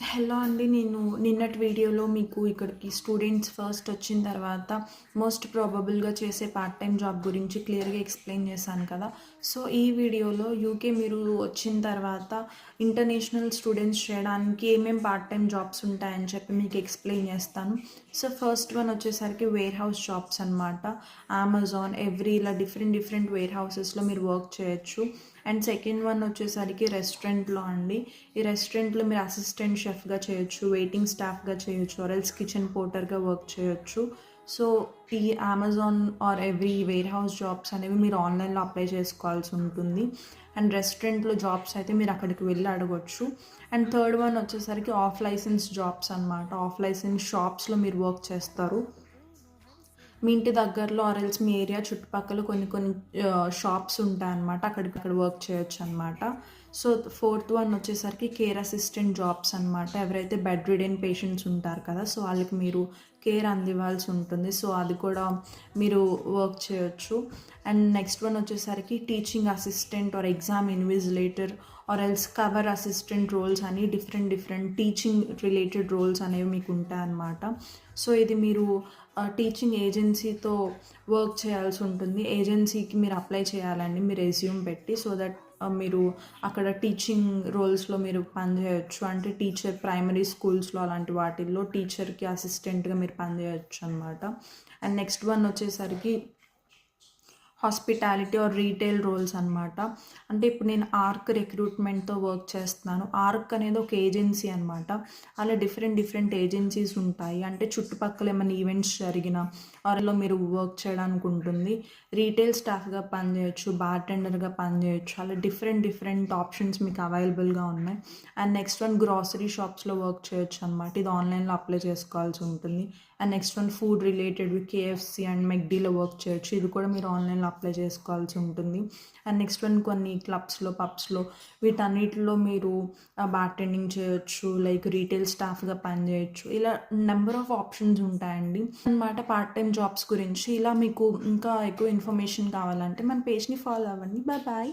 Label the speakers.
Speaker 1: Hello అండి. నేను నిన్నటి వీడియోలో మీకు ఇక్కడికి స్టూడెంట్స్ ఫస్ట్ వచ్చిన తర్వాత మోస్ట్ ప్రాబబుల్‌గా చేసే పార్ట్ టైమ్ జాబ్ గురించి క్లియర్‌గా ఎక్స్‌ప్లెయిన్ చేశాను కదా! సో, ఈ వీడియోలో యూకే మీరు వచ్చిన తర్వాత ఇంటర్నేషనల్ స్టూడెంట్స్ చేయడానికి ఏమేం పార్ట్ టైమ్ జాబ్స్ ఉంటాయని చెప్పి మీకు ఎక్స్‌ప్లెయిన్ చేస్తాను. సో, ఫస్ట్ వన్ వచ్చేసరికి వేర్ హౌస్ జాబ్స్ అనమాట. అమెజాన్, ఎవ్రీ ఇలా డిఫరెంట్ డిఫరెంట్ వేర్ హౌసెస్‌లో మీరు వర్క్ చేయొచ్చు. అండ్ సెకండ్ వన్ వచ్చేసరికి రెస్టారెంట్‌లో అండి. ఈ రెస్టారెంట్‌లో మీరు అసిస్టెంట్ షెఫ్‌గా చేయొచ్చు, వెయిటింగ్ స్టాఫ్‌గా చేయొచ్చు, ఆర్ ఎల్స్ కిచెన్ పోర్టర్‌గా వర్క్ చేయొచ్చు. సో, ఈ Amazon or every warehouse jobs అనేవి మీరు ఆన్లైన్‌లో అప్లై చేసుకోవాల్సి ఉంటుంది. అండ్ రెస్టారెంట్‌లో జాబ్స్ అయితే మీరు అక్కడికి వెళ్ళి అడగొచ్చు. అండ్ థర్డ్ వన్ వచ్చేసరికి ఆఫ్ లైసెన్స్ జాబ్స్ అనమాట. ఆఫ్ లైసెన్స్ షాప్స్‌లో మీరు వర్క్ చేస్తారు. మీ ఇంటి దగ్గరలో ఆర్ ఎల్స్ మీ ఏరియా చుట్టుపక్కల కొన్ని కొన్ని షాప్స్ ఉంటాయన్నమాట. అక్కడ వర్క్ చేయొచ్చనమాట. సో, ఫోర్త్ వన్ వచ్చేసరికి కేర్ అసిస్టెంట్ జాబ్స్ అనమాట. ఎవరైతే బెడ్ రిడెన్ పేషెంట్స్ ఉంటారు కదా! సో, వాళ్ళకి మీరు కేర్ అందివ్వాల్సి ఉంటుంది. సో, అది కూడా మీరు వర్క్ చేయొచ్చు. అండ్ నెక్స్ట్ వన్ వచ్చేసరికి teaching assistant or exam invigilator or else cover assistant roles అని different different teaching related roles అనేవి మీకు ఉంటాయన్నమాట. సో, ఇది మీరు టీచింగ్ ఏజెన్సీతో వర్క్ చేయాల్సి ఉంటుంది. ఏజెన్సీకి మీరు అప్లై చేయాలండి మీ రెజ్యూమ్ పెట్టి. సో దట్ మీరు అక్కడ టీచింగ్ రోల్స్‌లో మీరు పనిచేయొచ్చు. అంటే టీచర్ ప్రైమరీ స్కూల్స్‌లో అలాంటి వాటిల్లో టీచర్‌కి అసిస్టెంట్‌గా మీరు పనిచేయొచ్చు అనమాట. అండ్ నెక్స్ట్ వన్ వచ్చేసరికి హాస్పిటాలిటీ ఆర్ రీటైల్ రోల్స్ అనమాట. అంటే ఇప్పుడు నేను ఆర్క్ రిక్రూట్మెంట్‌తో వర్క్ చేస్తున్నాను. ఆర్క్ అనేది ఒక ఏజెన్సీ అనమాట. అలా డిఫరెంట్ డిఫరెంట్ ఏజెన్సీస్ ఉంటాయి. అంటే చుట్టుపక్కల ఏమైనా ఈవెంట్స్ జరిగినా ఆర్‌లో మీరు వర్క్ చేయడానికి ఉంటుంది. రీటైల్ స్టాఫ్‌గా పనిచేయొచ్చు, బార్‌టెండర్‌గా పనిచేయొచ్చు. అలా డిఫరెంట్ డిఫరెంట్ ఆప్షన్స్ మీకు అవైలబుల్‌గా ఉన్నాయి. అండ్ నెక్స్ట్ వన్ గ్రోసరీ షాప్స్‌లో వర్క్ చేయొచ్చు అనమాట. ఇది ఆన్లైన్‌లో అప్లై చేసుకోవాల్సి ఉంటుంది. అండ్ నెక్స్ట్ వన్ ఫుడ్ రిలేటెడ్‌వి కేఎఫ్‌సి అండ్ మెక్‌డీలో వర్క్ చేయొచ్చు. ఇది కూడా మీరు ఆన్లైన్‌లో అప్లై చేసుకోవాల్సి ఉంటుంది. అండ్ నెక్స్ట్ వన్ కొన్ని క్లబ్స్‌లో, పబ్స్‌లో వీటన్నిటిలో మీరు బార్‌టెండింగ్ చేయొచ్చు. లైక్ రీటైల్ స్టాఫ్‌గా పనిచేయొచ్చు. ఇలా నెంబర్ ఆఫ్ ఆప్షన్స్ ఉంటాయండి. అన్నమాట పార్ట్ టైమ్ జాబ్స్ గురించి. ఇలా మీకు ఇంకా ఎక్కువ ఇన్ఫర్మేషన్ కావాలంటే మన పేజ్‌ని ఫాలో అవ్వండి. Bye bye.